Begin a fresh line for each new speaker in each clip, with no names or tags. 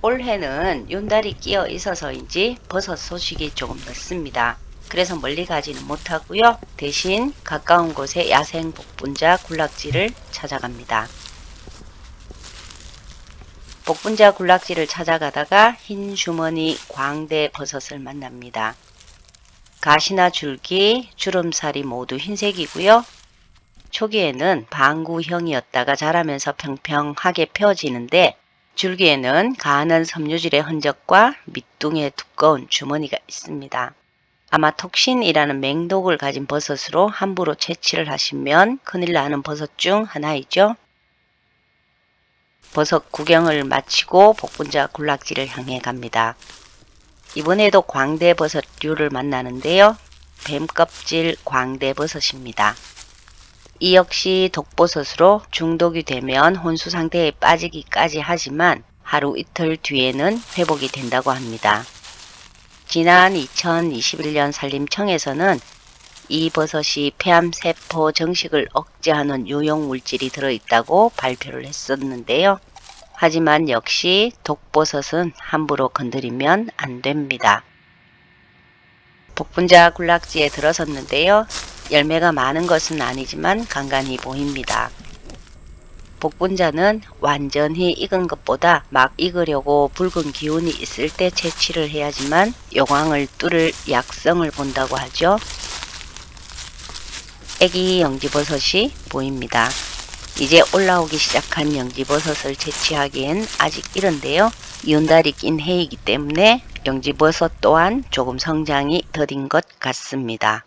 올해는 윤달이 끼어 있어서인지 버섯 소식이 조금 늦습니다. 그래서 멀리 가지는 못하고요. 대신 가까운 곳에 야생 복분자 군락지를 찾아갑니다. 복분자 군락지를 찾아가다가 흰 주머니 광대 버섯을 만납니다. 가시나 줄기, 주름살이 모두 흰색이고요. 초기에는 방구형이었다가 자라면서 평평하게 펴지는데 줄기에는 가는 섬유질의 흔적과 밑둥에 두꺼운 주머니가 있습니다. 아마 톡신이라는 맹독을 가진 버섯으로 함부로 채취를 하시면 큰일 나는 버섯 중 하나이죠. 버섯 구경을 마치고 복분자 군락지를 향해 갑니다. 이번에도 광대버섯류를 만나는데요. 뱀껍질 광대버섯입니다. 이 역시 독버섯으로 중독이 되면 혼수 상태에 빠지기까지 하지만 하루 이틀 뒤에는 회복이 된다고 합니다. 지난 2021년 산림청에서는 이 버섯이 폐암세포 정식을 억제하는 유용물질이 들어있다고 발표를 했었는데요. 하지만 역시 독버섯은 함부로 건드리면 안 됩니다. 복분자 군락지에 들어섰는데요. 열매가 많은 것은 아니지만 간간히 보입니다. 복분자는 완전히 익은 것보다 막 익으려고 붉은 기운이 있을 때 채취를 해야지만 용왕을 뚫을 약성을 본다고 하죠. 애기 영지버섯이 보입니다. 이제 올라오기 시작한 영지버섯을 채취하기엔 아직 이른데요. 윤달이 낀 해이기 때문에 영지버섯 또한 조금 성장이 더딘 것 같습니다.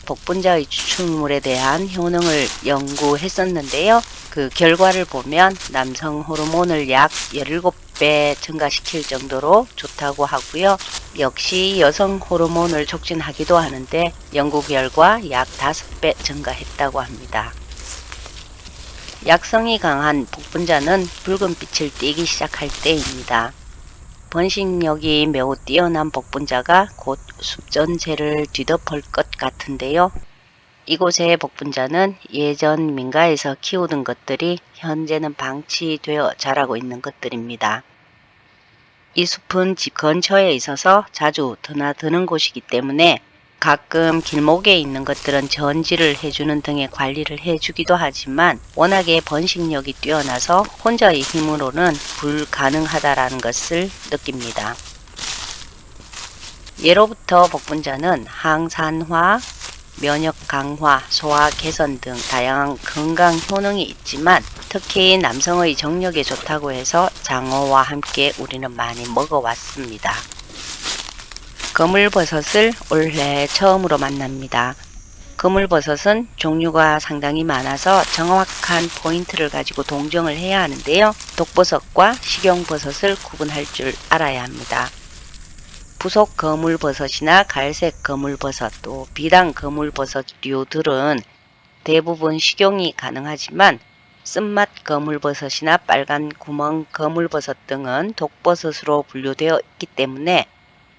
복분자의 추출물에 대한 효능을 연구했었는데요. 그 결과를 보면 남성 호르몬을 약 17배 증가시킬 정도로 좋다고 하고요. 역시 여성 호르몬을 촉진하기도 하는데 연구 결과 약 5배 증가했다고 합니다. 약성이 강한 복분자는 붉은 빛을 띠기 시작할 때입니다. 번식력이 매우 뛰어난 복분자가 곧 숲 전체를 뒤덮을 것 같은데요. 이곳의 복분자는 예전 민가에서 키우던 것들이 현재는 방치되어 자라고 있는 것들입니다. 이 숲은 집 근처에 있어서 자주 드나드는 곳이기 때문에 가끔 길목에 있는 것들은 전지를 해주는 등의 관리를 해주기도 하지만 워낙에 번식력이 뛰어나서 혼자의 힘으로는 불가능하다라는 것을 느낍니다. 예로부터 복분자는 항산화, 면역 강화, 소화 개선 등 다양한 건강 효능이 있지만 특히 남성의 정력에 좋다고 해서 장어와 함께 우리는 많이 먹어왔습니다. 거물버섯을 올해 처음으로 만납니다. 거물버섯은 종류가 상당히 많아서 정확한 포인트를 가지고 동정을 해야 하는데요. 독버섯과 식용버섯을 구분할 줄 알아야 합니다. 부속 거물버섯이나 갈색 거물버섯 또 비단 거물버섯류들은 대부분 식용이 가능하지만 쓴맛 거물버섯이나 빨간 구멍 거물버섯 등은 독버섯으로 분류되어 있기 때문에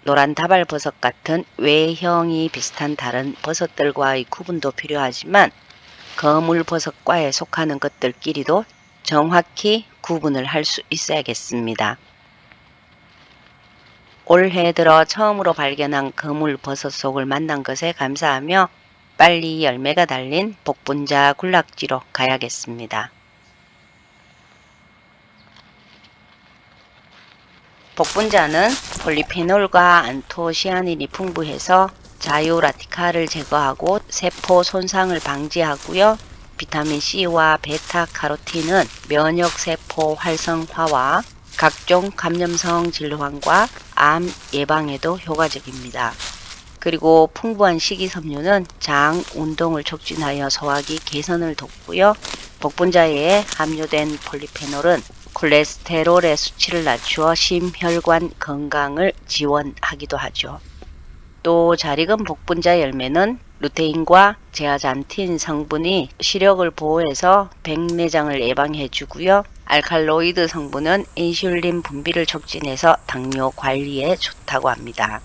노란 다발버섯 같은 외형이 비슷한 다른 버섯들과의 구분도 필요하지만 거물버섯과에 속하는 것들끼리도 정확히 구분을 할 수 있어야겠습니다. 올해 들어 처음으로 발견한 거물버섯 속을 만난 것에 감사하며 빨리 열매가 달린 복분자 군락지로 가야겠습니다. 복분자는 폴리페놀과 안토시아닌이 풍부해서 자유라티카를 제거하고 세포 손상을 방지하고요. 비타민C와 베타카로틴은 면역세포 활성화와 각종 감염성 질환과 암 예방에도 효과적입니다. 그리고 풍부한 식이섬유는 장 운동을 촉진하여 소화기 개선을 돕고요. 복분자에 함유된 폴리페놀은 콜레스테롤의 수치를 낮추어 심혈관 건강을 지원하기도 하죠. 또 잘 익은 복분자 열매는 루테인과 제아잔틴 성분이 시력을 보호해서 백내장을 예방해 주고요. 알칼로이드 성분은 인슐린 분비를 촉진해서 당뇨 관리에 좋다고 합니다.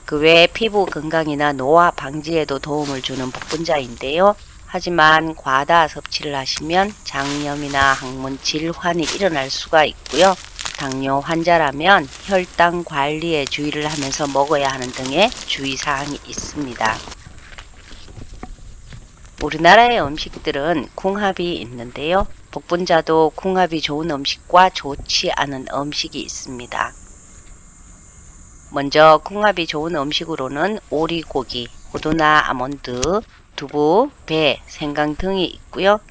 그 외에 피부 건강이나 노화 방지에도 도움을 주는 복분자인데요. 하지만 과다 섭취를 하시면 장염이나 항문 질환이 일어날 수가 있고요. 당뇨 환자라면 혈당 관리에 주의를 하면서 먹어야 하는 등의 주의사항이 있습니다. 우리나라의 음식들은 궁합이 있는데요. 복분자도 궁합이 좋은 음식과 좋지 않은 음식이 있습니다. 먼저 궁합이 좋은 음식으로는 오리고기, 호두나 아몬드, 두부, 배, 생강 등이 있고요.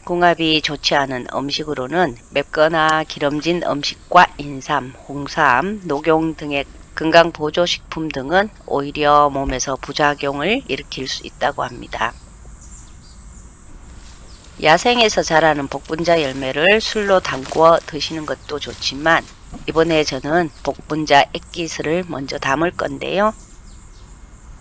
궁합이 좋지 않은 음식으로는 맵거나 기름진 음식과 인삼, 홍삼, 녹용 등의 건강보조식품 등은 오히려 몸에서 부작용을 일으킬 수 있다고 합니다. 야생에서 자라는 복분자 열매를 술로 담궈 드시는 것도 좋지만 이번에 저는 복분자 액기스를 먼저 담을 건데요.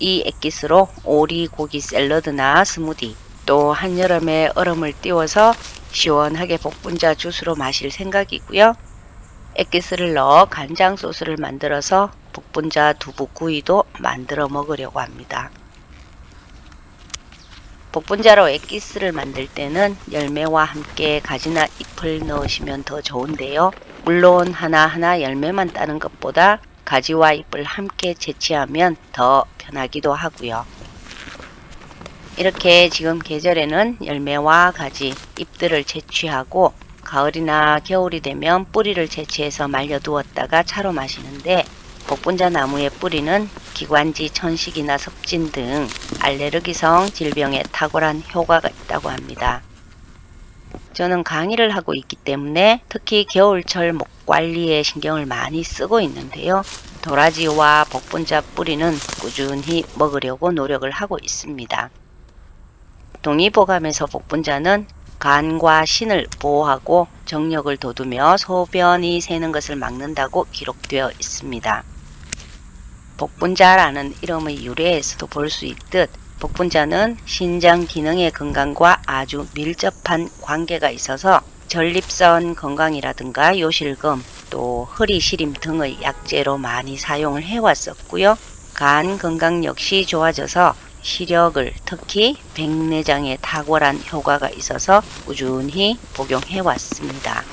이 액기스로 오리고기 샐러드나 스무디, 또 한여름에 얼음을 띄워서 시원하게 복분자 주스로 마실 생각이고요. 액기스를 넣어 간장 소스를 만들어서 복분자 두부구이도 만들어 먹으려고 합니다. 복분자로 액기스를 만들 때는 열매와 함께 가지나 잎을 넣으시면 더 좋은데요. 물론 하나하나 열매만 따는 것보다 가지와 잎을 함께 채취하면 더 편하기도 하고요. 이렇게 지금 계절에는 열매와 가지, 잎들을 채취하고 가을이나 겨울이 되면 뿌리를 채취해서 말려두었다가 차로 마시는데 복분자 나무의 뿌리는 기관지 천식이나 섭진 등 알레르기성 질병에 탁월한 효과가 있다고 합니다. 저는 강의를 하고 있기 때문에 특히 겨울철 목 관리에 신경을 많이 쓰고 있는데요. 도라지와 복분자 뿌리는 꾸준히 먹으려고 노력을 하고 있습니다. 동의보감에서 복분자는 간과 신을 보호하고 정력을 돋우며 소변이 새는 것을 막는다고 기록되어 있습니다. 복분자라는 이름의 유래에서도 볼 수 있듯 복분자는 신장 기능의 건강과 아주 밀접한 관계가 있어서 전립선 건강이라든가 요실금, 또 허리 시림 등의 약재로 많이 사용을 해왔었고요. 간 건강 역시 좋아져서 시력을, 특히 백내장에 탁월한 효과가 있어서 꾸준히 복용해왔습니다.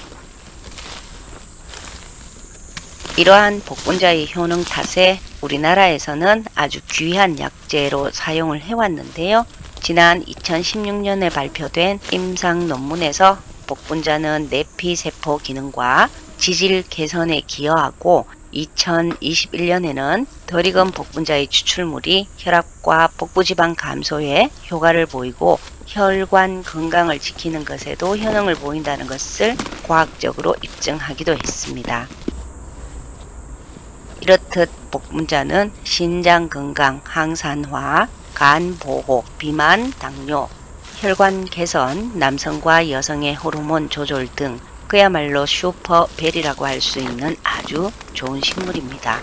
이러한 복분자의 효능 탓에 우리나라에서는 아주 귀한 약재로 사용을 해왔는데요. 지난 2016년에 발표된 임상 논문에서 복분자는 내피세포 기능과 지질 개선에 기여하고 2021년에는 덜 익은 복분자의 추출물이 혈압과 복부지방 감소에 효과를 보이고 혈관 건강을 지키는 것에도 효능을 보인다는 것을 과학적으로 입증하기도 했습니다. 이렇듯 복분자는 신장 건강, 항산화, 간 보호, 비만, 당뇨, 혈관 개선, 남성과 여성의 호르몬 조절 등 그야말로 슈퍼벨이라고 할 수 있는 아주 좋은 식물입니다.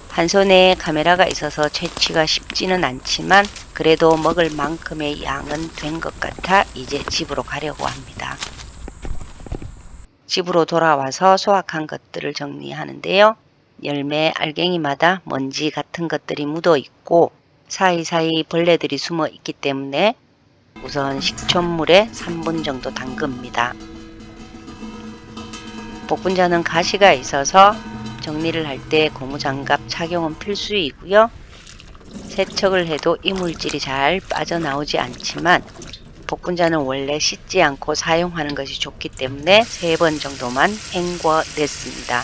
한 손에 카메라가 있어서 채취가 쉽지는 않지만 그래도 먹을 만큼의 양은 된 것 같아 이제 집으로 가려고 합니다. 집으로 돌아와서 수확한 것들을 정리하는데요. 열매 알갱이마다 먼지 같은 것들이 묻어 있고 사이사이 벌레들이 숨어 있기 때문에 우선 식초물에 3분 정도 담급니다. 복분자는 가시가 있어서 정리를 할 때 고무장갑 착용은 필수이고요. 세척을 해도 이물질이 잘 빠져나오지 않지만 복분자는 원래 씻지 않고 사용하는 것이 좋기 때문에 3번 정도만 헹궈냈습니다.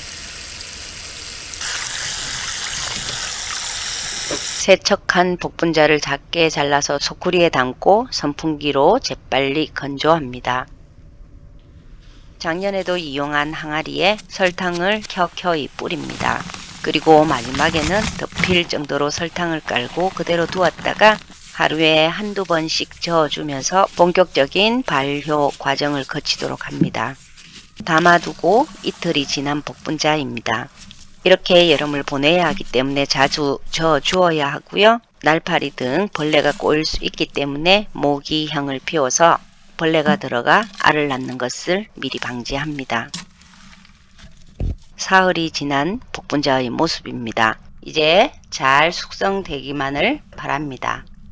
세척한 복분자를 작게 잘라서 소쿠리에 담고 선풍기로 재빨리 건조합니다. 작년에도 이용한 항아리에 설탕을 켜켜이 뿌립니다. 그리고 마지막에는 덮일 정도로 설탕을 깔고 그대로 두었다가 하루에 한두 번씩 저어주면서 본격적인 발효 과정을 거치도록 합니다. 담아두고 이틀이 지난 복분자입니다. 이렇게 여름을 보내야 하기 때문에 자주 저어주어야 하고요. 날파리 등 벌레가 꼬일 수 있기 때문에 모기향을 피워서 벌레가 들어가 알을 낳는 것을 미리 방지합니다. 사흘이 지난 복분자의 모습입니다. 이제 잘 숙성되기만을 바랍니다.